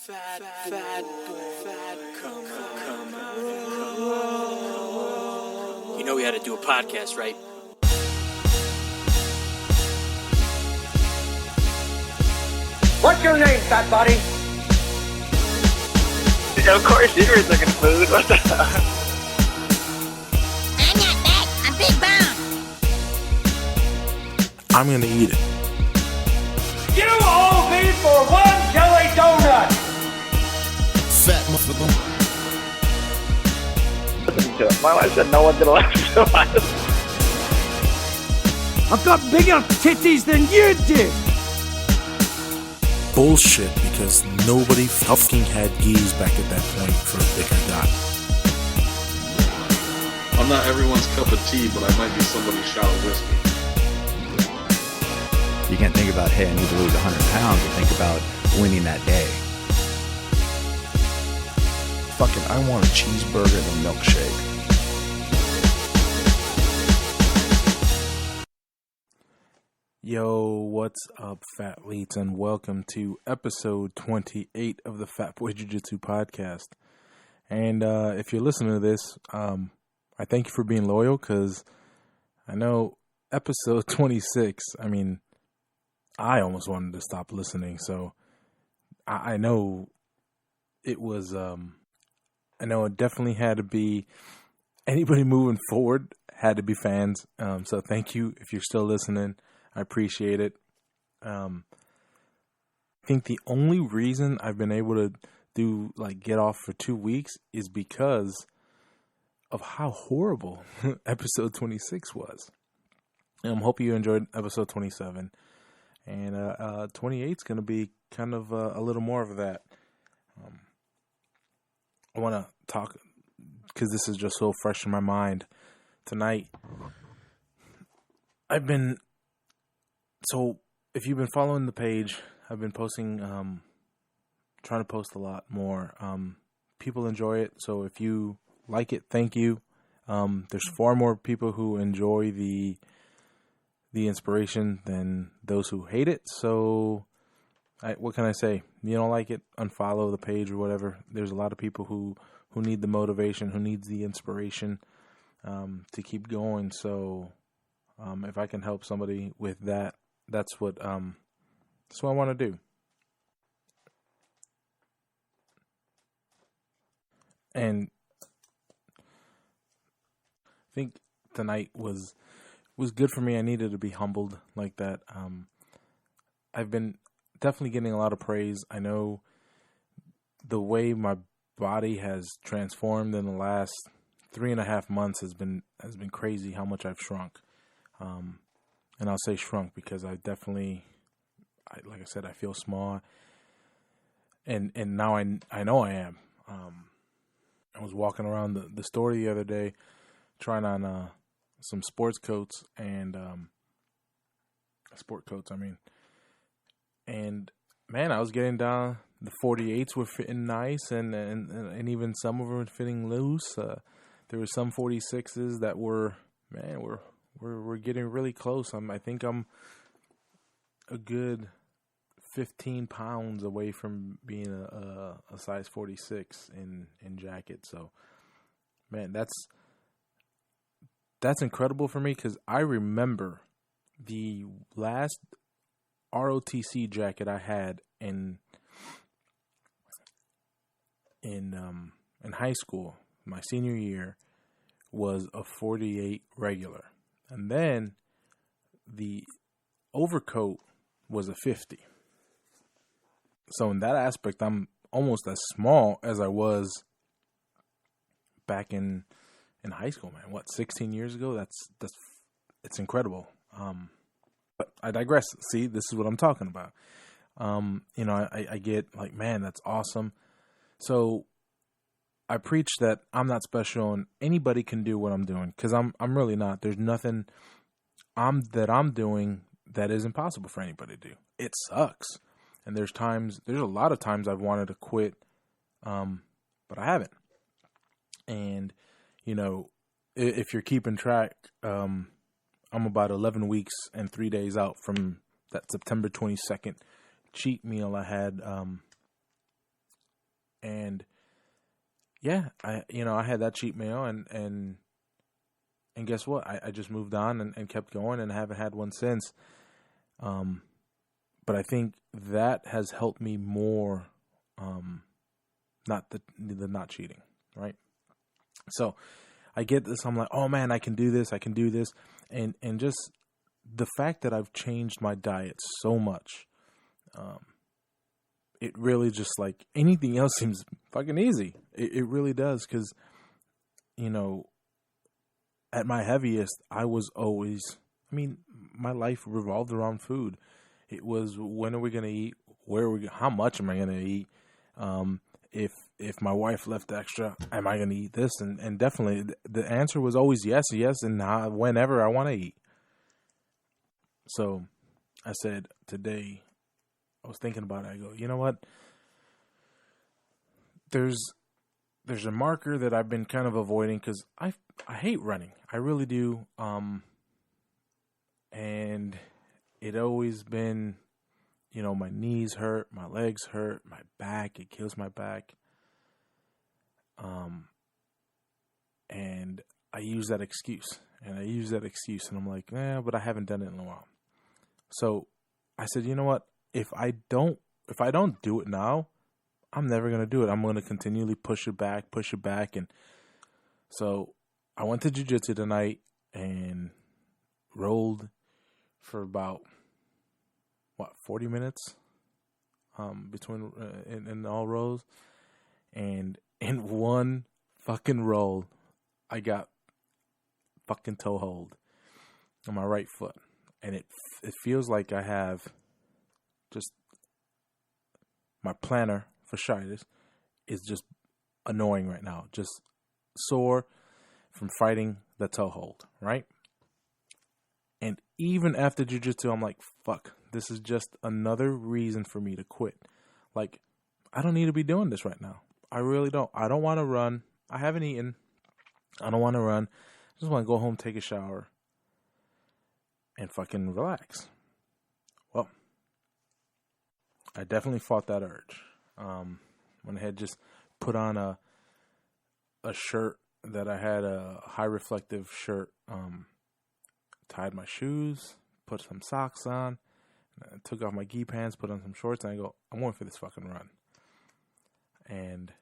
You know we had to do a podcast, right? What's your name, fat body? Of course you were looking food. What the hell? I'm not fat, I'm big boned. I'm gonna eat it. You owe me for one jelly donut! Fat motherfucker. Listen to it. My wife said no one's gonna listen to us. I've got bigger titties than you do! Bullshit, because nobody fucking had geese back at that point for a bigger guy. I'm not everyone's cup of tea, but I might be somebody's shot of whiskey. You can't think about, hey, I need to lose 100 pounds, and think about winning that day. Fucking, I want a cheeseburger and a milkshake. Yo, what's up, fat leets, and welcome to episode 28 of the Fat Boy Jiu-Jitsu podcast. And if you're listening to this, I thank you for being loyal, because I know episode 26, I mean, I almost wanted to stop listening, so I know it was, I know it definitely had to be, anybody moving forward had to be fans, so thank you if you're still listening. I appreciate it. I think the only reason I've been able to get off for 2 weeks is because of how horrible episode 26 was. I hope you enjoyed episode 27. And 28 is going to be kind of a little more of that. I want to talk, because this is just so fresh in my mind. Tonight, so if you've been following the page, I've been posting, trying to post a lot more. People enjoy it, so if you like it, thank you. There's far more people who enjoy the inspiration than those who hate it. So, what can I say? You don't like it, unfollow the page or whatever. There's a lot of people who need the motivation, who needs the inspiration to keep going. So, if I can help somebody with that, that's what I want to do. And I think tonight was good for me. I needed to be humbled like that. I've been definitely getting a lot of praise. I know the way my body has transformed in the last 3.5 months has been crazy. How much I've shrunk, and I'll say shrunk because I definitely, like I said, I feel small, and now I know I am. I was walking around the store the other day, trying on some sports coats and sport coats. And man, I was getting down. The 48s were fitting nice, and even some of them were fitting loose. There were some 46s that were getting really close. I think I'm a good 15 pounds away from being a size 46 in jacket. So, man, that's incredible for me, because I remember the last ROTC jacket I had in high school, my senior year, was a 48 regular. And then the overcoat was a 50. So in that aspect, I'm almost as small as I was back in high school, man. 16 years ago? It's incredible. But I digress. See, this is what I'm talking about. I get like, man, that's awesome. So I preach that I'm not special and anybody can do what I'm doing, because I'm really not. There's nothing that I'm doing that is impossible for anybody to do. It sucks. And there's a lot of times I've wanted to quit, but I haven't. And, if you're keeping track, I'm about 11 weeks and 3 days out from that September 22nd cheat meal I had And yeah, I had that cheat meal and guess what? I just moved on and kept going and haven't had one since. But I think that has helped me more, not the not cheating, right? So I get this. I'm like, oh man, I can do this. And just the fact that I've changed my diet so much, it really just like anything else seems fucking easy. It really does. Cause at my heaviest, I was always, my life revolved around food. It was, when are we going to eat? How much am I going to eat? If my wife left extra, am I going to eat this? And definitely the answer was always yes, and whenever I want to eat. So I said today, I was thinking about it. I go, you know what? There's a marker that I've been kind of avoiding because I hate running. I really do. And it always been, my knees hurt, my legs hurt, my back, it kills my back. And I use that excuse and I'm like, but I haven't done it in a while. So I said, you know what? If I don't do it now, I'm never going to do it. I'm going to continually push it back. And so I went to jiu-jitsu tonight and rolled for about 40 minutes, between, in all rows. And in one fucking roll, I got fucking toe hold on my right foot. And it feels like I have just my plantar fasciitis is just annoying right now. Just sore from fighting the toe hold, right? And even after jiu-jitsu, I'm like, fuck, this is just another reason for me to quit. Like, I don't need to be doing this right now. I really don't. I don't want to run. I haven't eaten. I don't want to run. I just want to go home, take a shower, and fucking relax. Well, I definitely fought that urge. When I had just put on a shirt that I had, a high reflective shirt, tied my shoes, put some socks on, took off my gi pants, put on some shorts, and I go, I'm going for this fucking run. And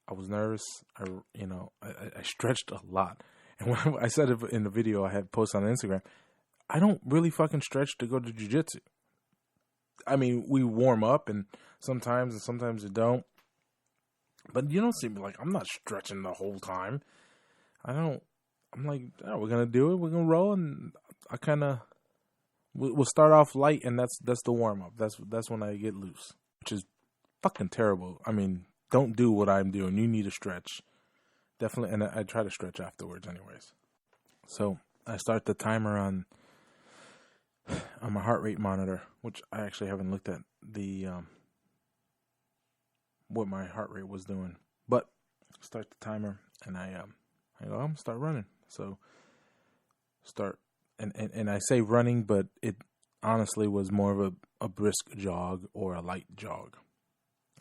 I was nervous. I stretched a lot. And when I said it in the video I had posted on Instagram, I don't really fucking stretch to go to jiu-jitsu. We warm up and sometimes you don't. But you don't see me like, I'm not stretching the whole time. I'm like, oh, we're going to do it. We're going to roll. And I kind of, we'll start off light, and that's the warm up. That's when I get loose, which is fucking terrible. Don't do what I'm doing. You need to stretch. Definitely. And I try to stretch afterwards anyways. So I start the timer on my heart rate monitor, which I actually haven't looked at what my heart rate was doing. But start the timer, and I go, I'm gonna start running. So start, and I say running, but it honestly was more of a brisk jog or a light jog.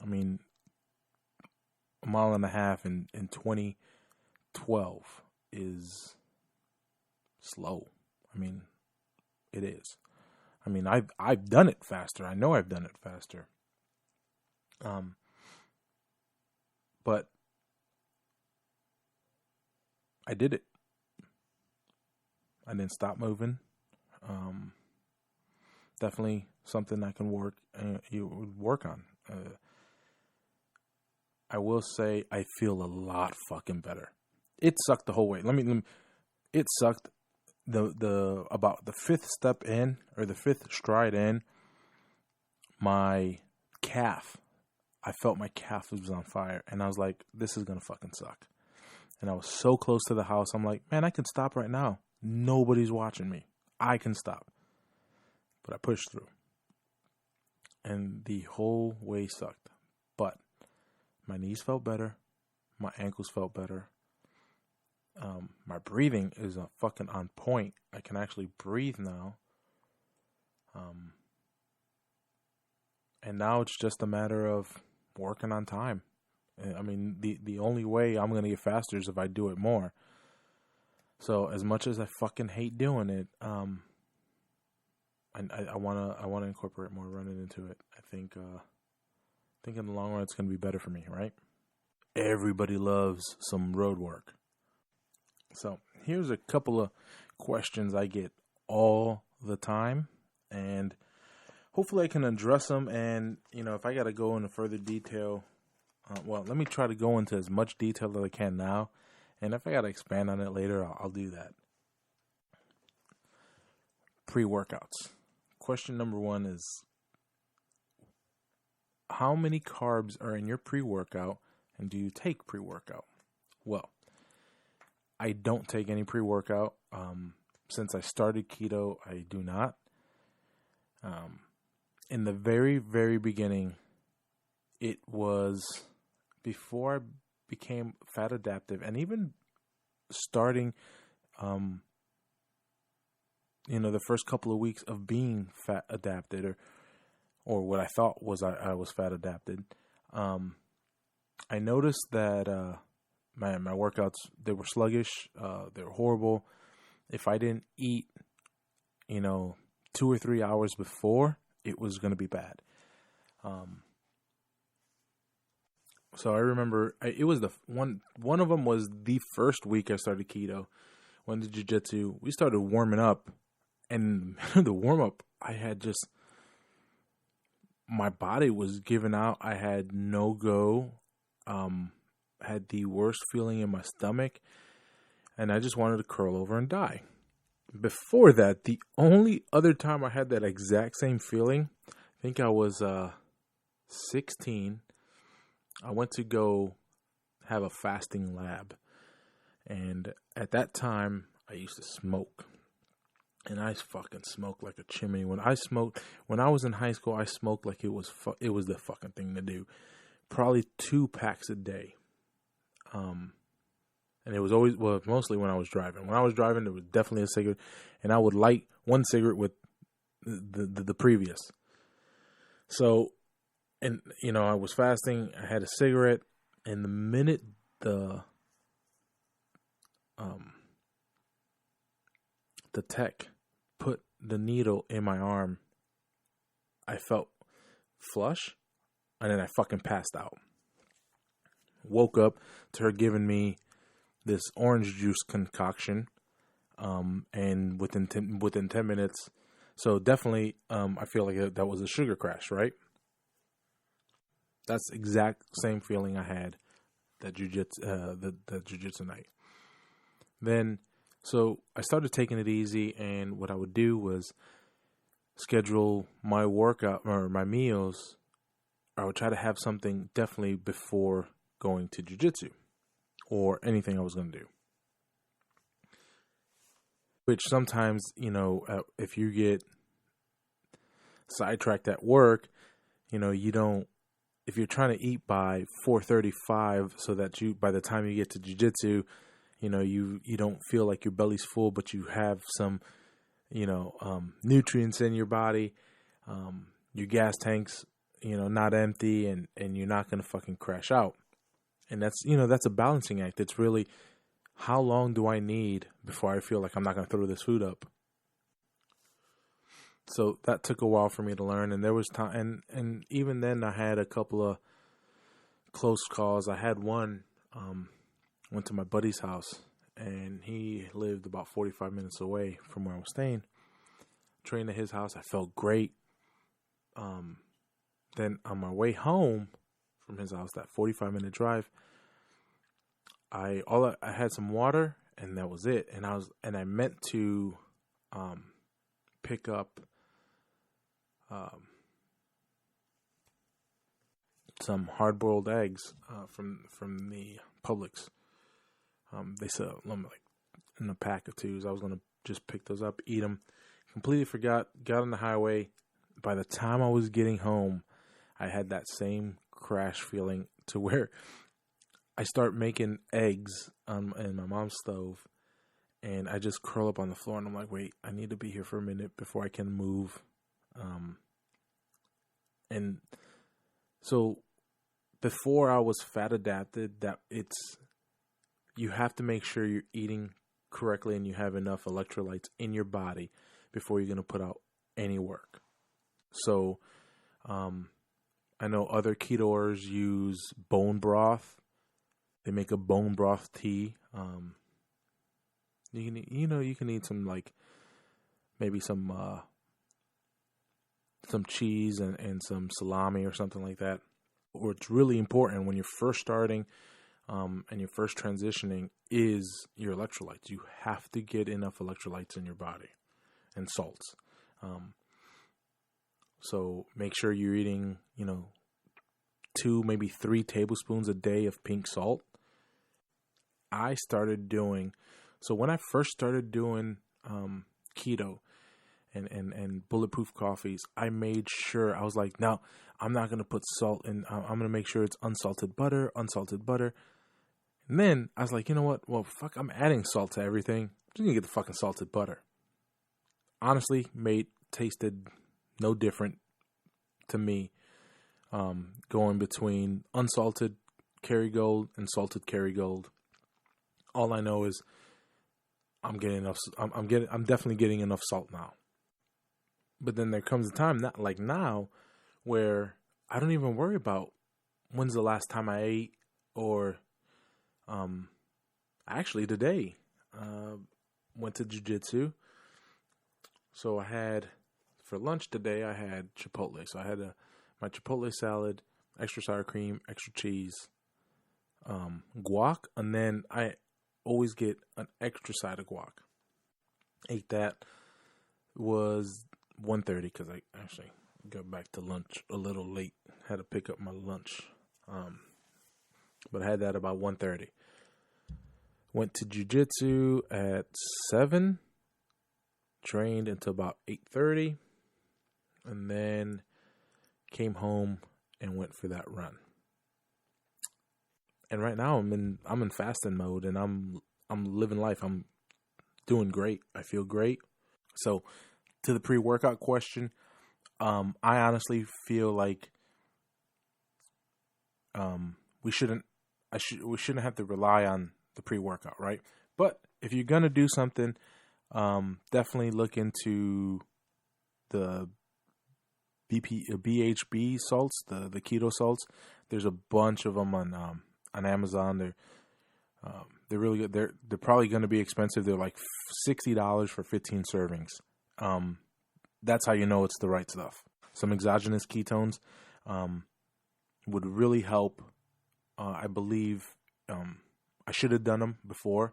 A mile and a half in 2012 is slow. It is. I've done it faster. I know I've done it faster. But I did it. I didn't stop moving. Definitely something I can work on. I will say I feel a lot fucking better. It sucked the whole way. It sucked. The about the fifth step in, or the fifth stride in, my calf, I felt my calf was on fire, and I was like, this is gonna fucking suck. And I was so close to the house, I'm like, man, I can stop right now. Nobody's watching me. I can stop. But I pushed through. And the whole way sucked. But my knees felt better. My ankles felt better. My breathing is fucking on point. I can actually breathe now. And now it's just a matter of working on time. I mean, the only way I'm going to get faster is if I do it more. So as much as I fucking hate doing it, I want to incorporate more running into it. I think in the long run it's going to be better for me, right? Everybody loves some road work. So here's a couple of questions I get all the time, and hopefully I can address them. And, if I got to go into further detail, let me try to go into as much detail as I can now. And if I got to expand on it later, I'll do that. Pre-workouts. Question number 1 is, how many carbs are in your pre-workout, and do you take pre-workout? Well, I don't take any pre-workout. Since I started keto, I do not. In the very, very beginning, it was before I became fat adaptive, and even starting, the first couple of weeks of being fat adapted, or what I thought was I was fat adapted. I noticed that my workouts, they were sluggish, they were horrible. If I didn't eat, 2 or 3 hours before, it was going to be bad. So I remember it was one of them was the first week I started keto. Went to jiu-jitsu. We started warming up, and the warm up, I had just, my body was giving out. I had no go, had the worst feeling in my stomach, and I just wanted to curl over and die. Before that, the only other time I had that exact same feeling, I think I was 16. I went to go have a fasting lab. And at that time, I used to smoke. And I fucking smoked like a chimney. When I was in high school, I smoked like it was the fucking thing to do. Probably 2 packs a day. And it was always, mostly when I was driving. When I was driving, there was definitely a cigarette. And I would light one cigarette with the previous. So, and, I was fasting. I had a cigarette. And the minute the tech put the needle in my arm, I felt flush. And then I fucking passed out. Woke up to her giving me this orange juice concoction, and within 10 minutes, so definitely, I feel like that was a sugar crash, right? That's exact same feeling I had that jiu-jitsu night. Then, so I started taking it easy, and what I would do was schedule my workout or my meals. I would try to have something definitely before going to jiu-jitsu or anything I was going to do. Which sometimes, if you get sidetracked at work, you don't, if you're trying to eat by 4:35 so that by the time you get to jiu-jitsu, you don't feel like your belly's full, but you have some, nutrients in your body, your gas tanks, not empty, and you're not going to fucking crash out. And that's a balancing act. It's really, how long do I need before I feel like I'm not going to throw this food up? So that took a while for me to learn. And there was time, and even then I had a couple of close calls. I had one, went to my buddy's house, and he lived about 45 minutes away from where I was staying. Trained at his house. I felt great. Then on my way home from his house, that 45-minute drive, I had some water, and that was it. And I meant to pick up some hard-boiled eggs from the Publix. They sell them like in a pack of 2s. I was gonna just pick those up, eat them. Completely forgot. Got on the highway. By the time I was getting home, I had that same crash feeling to where I start making eggs in my mom's stove, and I just curl up on the floor, and I'm like, wait, I need to be here for a minute before I can move. And so before I was fat adapted, that you have to make sure you're eating correctly and you have enough electrolytes in your body before you're going to put out any work. So, I know other ketoers use bone broth. They make a bone broth tea. You can eat some, like, maybe some cheese and some salami or something like that. What's really important when you're first starting and you're first transitioning is your electrolytes. You have to get enough electrolytes in your body and salts. So make sure you're eating, 2, maybe 3 tablespoons a day of pink salt. I started doing, so when I first started doing keto and bulletproof coffees, I made sure, I was like, no, I'm not going to put salt in. I'm going to make sure it's unsalted butter. And then I was like, you know what? Well, fuck, I'm adding salt to everything. I'm just going to get the fucking salted butter. Honestly, tasted no different to me going between unsalted Kerrygold and salted Kerrygold. All I know is I'm getting enough. I'm definitely getting enough salt now. But then there comes a time, not like now, where I don't even worry about when's the last time I ate, or actually today went to jiu-jitsu. So I had, for lunch today, I had Chipotle. So I had my Chipotle salad, extra sour cream, extra cheese, guac, and then I always get an extra side of guac. Ate that. Was 1:30 because I actually got back to lunch a little late. Had to pick up my lunch. But I had that about 1:30. Went to jiu-jitsu at 7. Trained until about 8:30. And then came home and went for that run. And right now I'm in fasting mode, and I'm living life. I'm doing great. I feel great. So to the pre-workout question, I honestly feel like we shouldn't have to rely on the pre-workout, right? But if you're gonna do something, definitely look into the BHB salts, the keto salts. There's a bunch of them on Amazon. They're really good. They're probably going to be expensive. They're like $60 for 15 servings. That's how you know it's the right stuff. Some exogenous ketones would really help. I believe I should have done them before,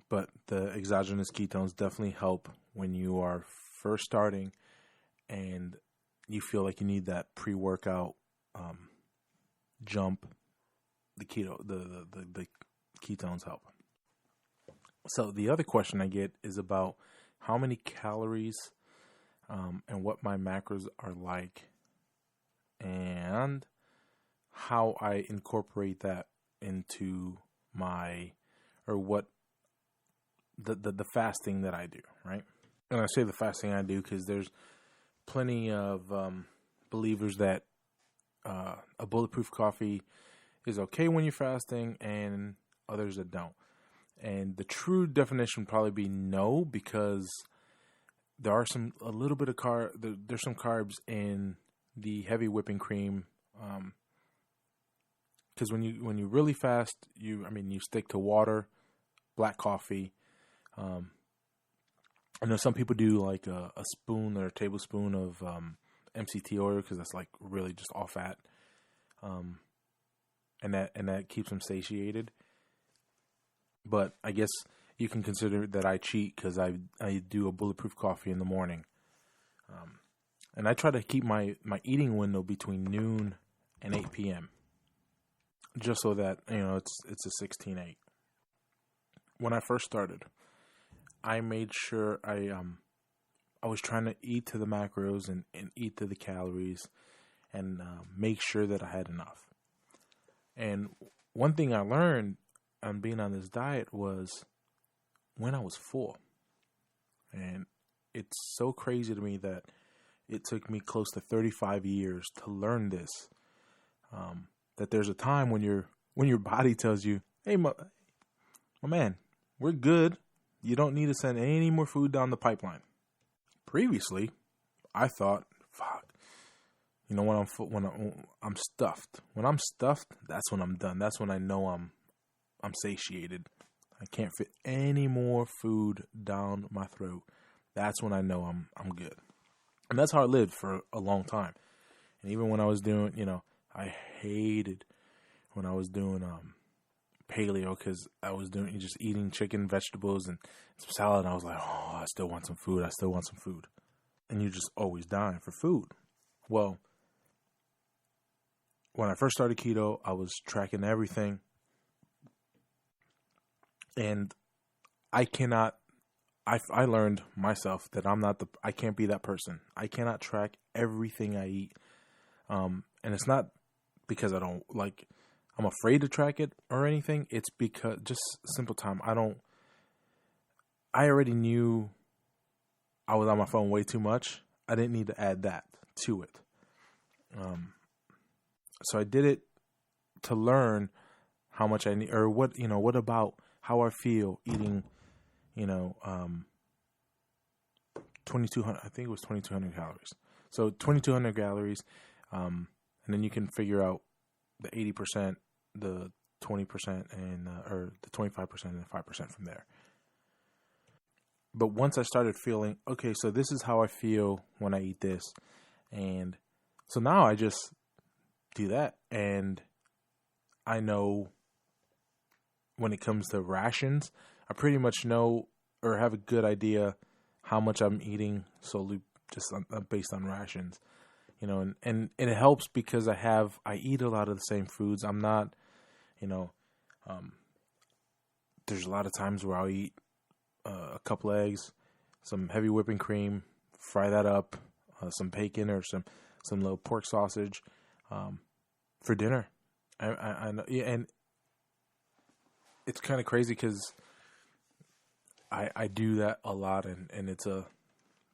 but the exogenous ketones definitely help when you are first starting and you feel like you need that pre-workout jump. The ketones help. So the other question I get is about how many calories and what my macros are like, and how I incorporate that into the fasting that I do, right? And I say the fasting I do because there's plenty of believers that a bulletproof coffee is okay when you're fasting, and others that don't. And the true definition would probably be no, because there's some carbs in the heavy whipping cream. Because when you really fast, you stick to water, black coffee. I know some people do like a spoon or a tablespoon of MCT oil, because that's like really just all fat, and that keeps them satiated. But I guess you can consider that I cheat, because I do a bulletproof coffee in the morning, and I try to keep my eating window between noon and 8 p.m. just so that it's a 16-8. When I first started, I made sure I was trying to eat to the macros and eat to the calories, and make sure that I had enough. And one thing I learned on being on this diet was when I was full. And it's so crazy to me that it took me close to 35 years to learn this. That there's a time when your body tells you, hey, my man, we're good. You don't need to send any more food down the pipeline. Previously, I thought, fuck, you know, when I'm stuffed. When I'm stuffed, that's when I'm done. That's when I know I'm satiated. I can't fit any more food down my throat. That's when I know I'm good. And that's how I lived for a long time. And even when I was doing, you know, I hated when I was doing paleo, because I was doing just eating chicken, vegetables, and some salad. And I was like, oh, I still want some food. I still want some food. And you're just always dying for food. Well, when I first started keto, I was tracking everything. And I learned myself that I can't be that person. I cannot track everything I eat. And it's not because I'm afraid to track it or anything. It's because just simple time. I already knew I was on my phone way too much. I didn't need to add that to it. So I did it to learn how much I need, or what about how I feel eating, 2,200, I think it was 2,200 calories. So 2,200 calories, and then you can figure out the 80%, the 20%, and or the 25% and the 5% from there. But once I started feeling, okay, so this is how I feel when I eat this. And so now I just do that. And I know when it comes to rations, I pretty much know or have a good idea how much I'm eating solely just based on rations. And it helps because I eat a lot of the same foods. I'm not, there's a lot of times where I'll eat a couple eggs, some heavy whipping cream, fry that up, some bacon or some little pork sausage for dinner. I know, yeah, and it's kind of crazy because I do that a lot, and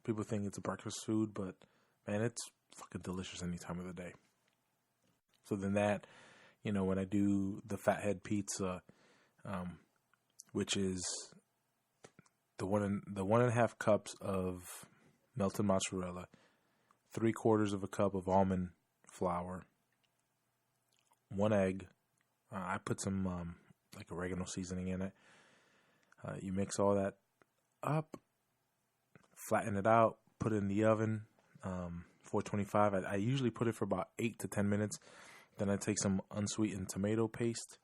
people think it's a breakfast food, but man, it's fucking delicious any time of the day. So then that, when I do the fathead pizza, which is the 1.5 cups of melted mozzarella, 3/4 of a cup of almond flour, 1 egg. I put some like oregano seasoning in it. You mix all that up, flatten it out, put it in the oven, 425. I usually put it for about 8 to 10 minutes. Then I take some unsweetened tomato paste,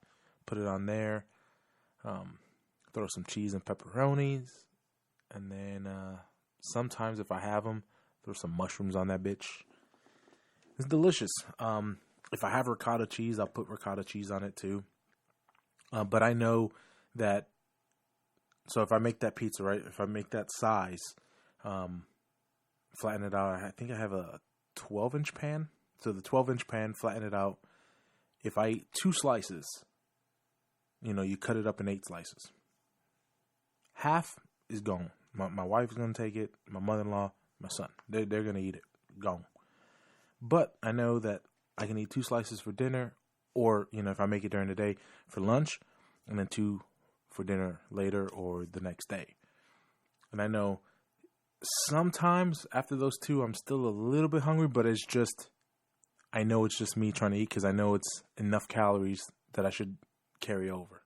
put it on there, throw some cheese and pepperonis, and then sometimes if I have them, throw some mushrooms on that bitch. It's delicious. If I have ricotta cheese, I'll put ricotta cheese on it too. But I know that, so if I make that pizza, right, if I make that size, flatten it out, I think I have a 12-inch pan. So the 12-inch pan, flatten it out. If I eat 2 slices, you cut it up in 8 slices. Half is gone. My wife's going to take it. My mother-in-law, my son, they're going to eat it. Gone. But I know that I can eat 2 slices for dinner, or, if I make it during the day, for lunch, and then 2 for dinner later or the next day. And I know sometimes after those 2, I'm still a little bit hungry, but I know it's just me trying to eat because I know it's enough calories that I should carry over.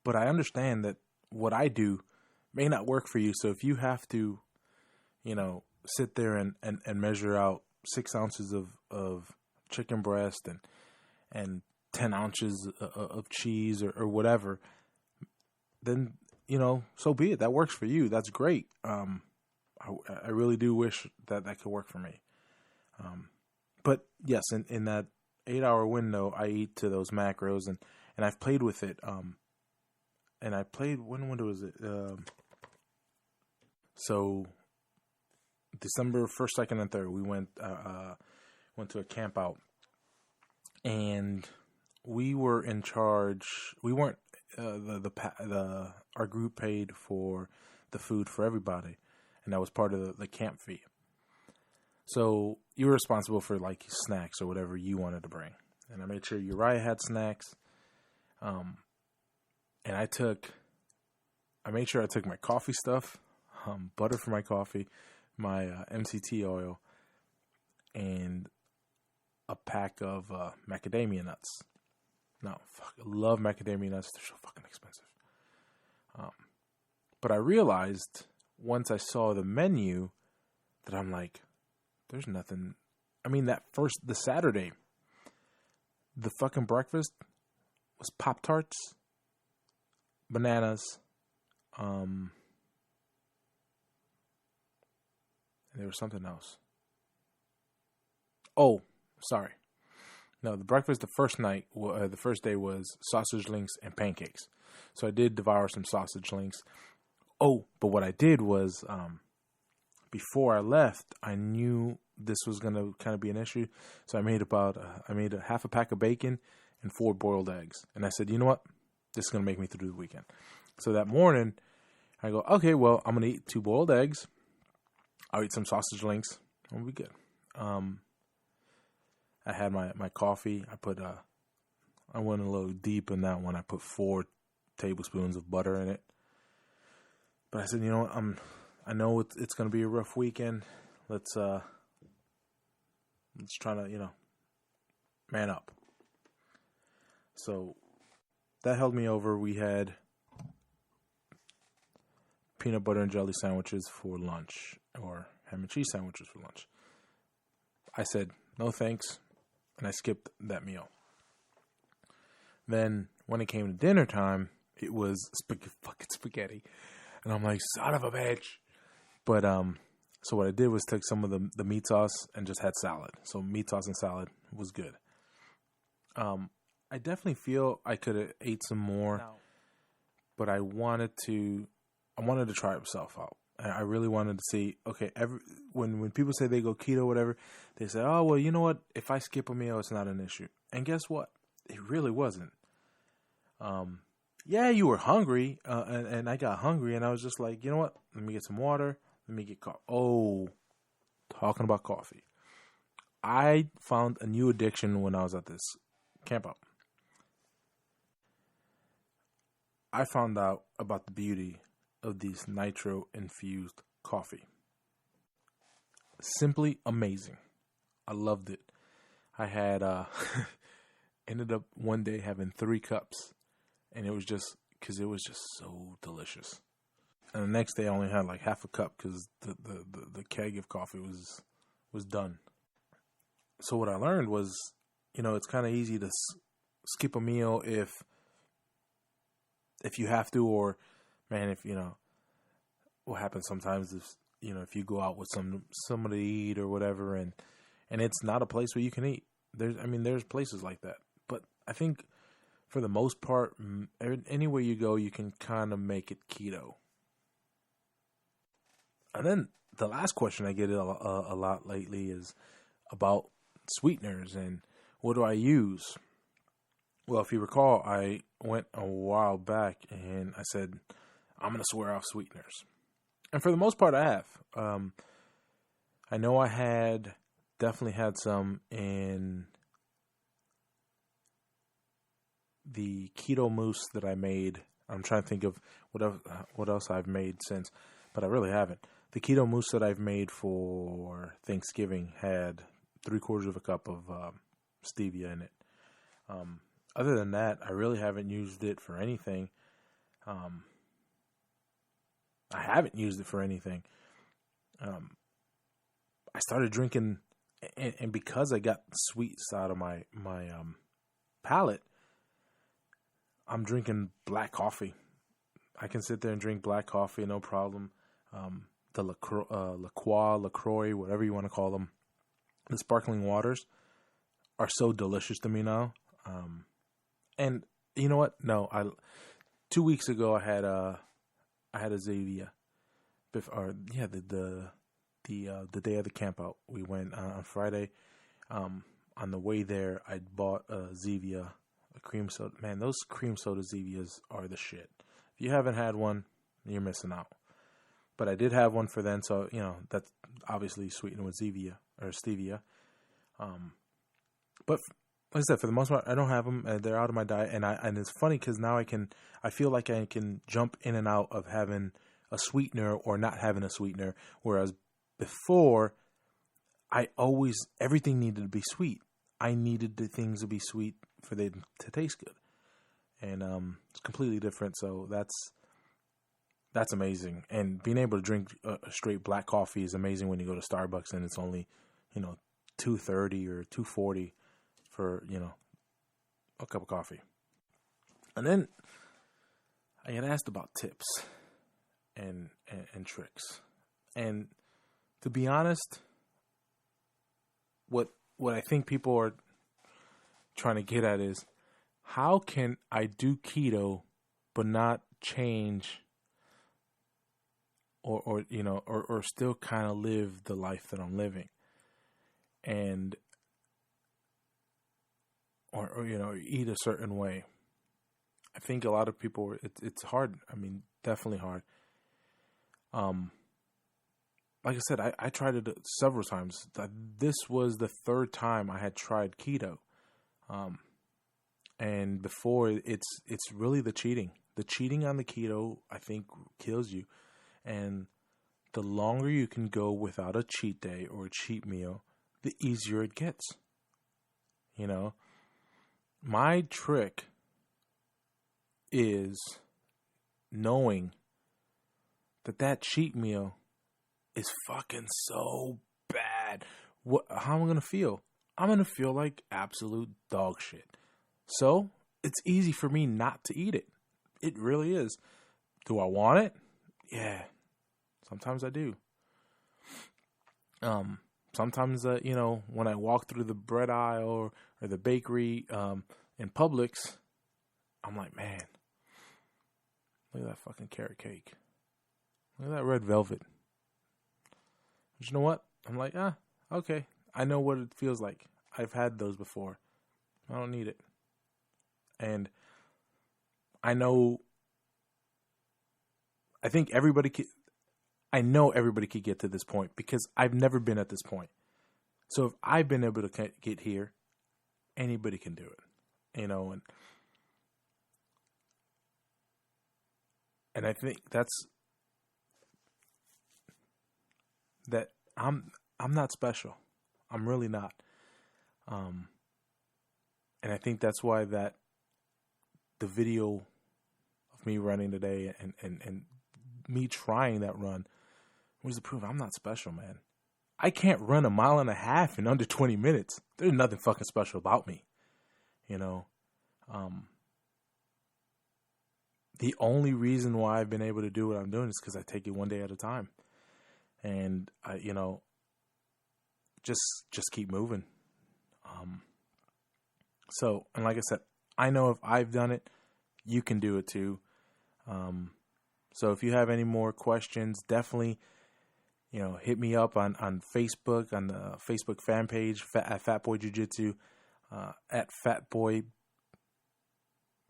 But I understand that what I do may not work for you. So if you have to, sit there and measure out 6 ounces of chicken breast and 10 ounces of cheese or whatever, then, so be it. That works for you. That's great. I really do wish that could work for me. But yes, in that 8-hour window, I eat to those macros, and I've played with it. And I played, when was it? So December 1st, 2nd, and 3rd, we went to a camp out, and we were in charge. We weren't our group paid for the food for everybody, and that was part of the camp fee. So you were responsible for like snacks or whatever you wanted to bring. And I made sure Uriah had snacks. And I made sure I took my coffee stuff, butter for my coffee, my MCT oil, and a pack of macadamia nuts. No, fuck, I love macadamia nuts. They're so fucking expensive. But I realized once I saw the menu that I'm like, there's nothing. I mean, the Saturday, the fucking breakfast was Pop-Tarts, bananas, and there was something else. Oh, sorry. No, the breakfast the first day was sausage links and pancakes. So I did devour some sausage links. Oh, but what I did was, before I left, I knew this was going to kind of be an issue. So I made a half a pack of bacon and 4 boiled eggs. And I said, you know what? This is going to make me through the weekend. So that morning, I go, okay, well, I'm going to eat 2 boiled eggs. I'll eat some sausage links. I'll be good. I had my coffee. I went a little deep in that one. I put 4 tablespoons of butter in it. But I said, you know what? I know it's going to be a rough weekend. Let's try to, man up. So that held me over. We had peanut butter and jelly sandwiches for lunch, or ham and cheese sandwiches for lunch. I said, no thanks, and I skipped that meal. Then when it came to dinner time, it was fucking spaghetti. And I'm like, son of a bitch. But so what I did was took some of the meat sauce and just had salad. So meat sauce and salad was good. I definitely feel I could have ate some more, but I wanted to try myself out. I really wanted to see, okay, when people say they go keto or whatever, they say, oh, well, you know what? If I skip a meal, it's not an issue. And guess what? It really wasn't. Yeah, you were hungry, and I got hungry, and I was just like, you know what? Let me get some water. Let me get coffee. Oh, talking about coffee. I found a new addiction when I was at this camp out. I found out about the beauty of these nitro-infused coffee. Simply amazing. I loved it. I had ended up one day having 3 cups. And it was just because it was just so delicious. And the next day I only had like half a cup because the keg of coffee was done. So what I learned was, it's kind of easy to skip a meal if you have to, or man, if what happens sometimes is if you go out with somebody to eat or whatever, and it's not a place where you can eat. There's places like that, but I think, for the most part, anywhere you go, you can kind of make it keto. And then the last question I get a lot lately is about sweeteners and what do I use? Well, if you recall, I went a while back and I said, I'm going to swear off sweeteners. And for the most part, I have. I know I definitely had some in the keto mousse that I made. I'm trying to think of what else I've made since, but I really haven't. The keto mousse that I've made for Thanksgiving had 3/4 of a cup of stevia in it. Other than that, I really haven't used it for anything. I haven't used it for anything. I started drinking, and because I got sweets out of my palate, I'm drinking black coffee. I can sit there and drink black coffee, no problem. The LaCroix, whatever you want to call them, the sparkling waters are so delicious to me now. And you know what? No, 2 weeks ago I had a Zevia. The day of the camp out, we went on Friday. On the way there, I bought a Zevia. A cream soda. Man, those cream soda Zevias are the shit. If you haven't had one, you're missing out. But I did have one for then, so, that's obviously sweetened with stevia. But like I said, for the most part, I don't have them. They're out of my diet, and it's funny because now I feel like I can jump in and out of having a sweetener or not having a sweetener, whereas before, everything needed to be sweet. I needed the things to be sweet for them to taste good. And it's completely different, so that's amazing. And being able to drink a straight black coffee is amazing when you go to Starbucks and it's only, $2.30 or $2.40 for, a cup of coffee. And then I get asked about tips and tricks. And to be honest, what I think people are trying to get at is, how can I do keto but not change or still kind of live the life that I'm living? And or eat a certain way. I think a lot of people, it's hard. I mean, definitely hard. Like I said, I tried it several times. This was the third time I had tried keto. And before, it's really the cheating. The cheating on the keto, I think, kills you. And the longer you can go without a cheat day or a cheat meal, the easier it gets. My trick is knowing that cheat meal is fucking so bad. How am I going to feel? I'm going to feel like absolute dog shit. So it's easy for me not to eat it. It really is. Do I want it? Yeah. Sometimes I do. Sometimes, when I walk through the bread aisle or the bakery in Publix, I'm like, man, look at that fucking carrot cake. Look at that red velvet. But you know what? I'm like, okay. I know what it feels like. I've had those before. I don't need it. And I know everybody could get to this point because I've never been at this point. So if I've been able to get here, anybody can do it, and I think that I'm not special. I'm really not. And I think that's why that the video of me running today and me trying that run was to prove I'm not special, man. I can't run 1.5 miles in under 20 minutes. There's nothing fucking special about me, The only reason why I've been able to do what I'm doing is because I take it one day at a time, and I, just keep moving. So, and like I said, I know if I've done it, you can do it too. So if you have any more questions, definitely, hit me up on Facebook, on the Facebook fan page at Fatboy Jiu-Jitsu, at Fatboy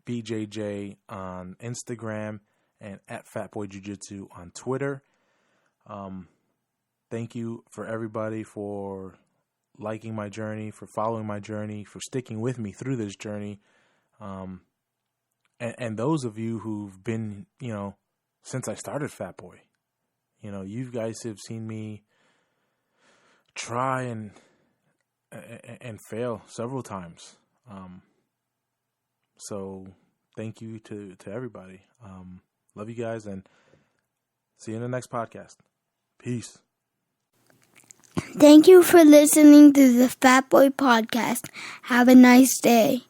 BJJ on Instagram, and at Fatboy Jiu-Jitsu on Twitter. Thank you for everybody for liking my journey, for following my journey, for sticking with me through this journey. And those of you who've been, since I started Fatboy, you guys have seen me try and fail several times. So thank you to everybody. Love you guys, and see you in the next podcast. Peace. Thank you for listening to the Fatboy Podcast. Have a nice day.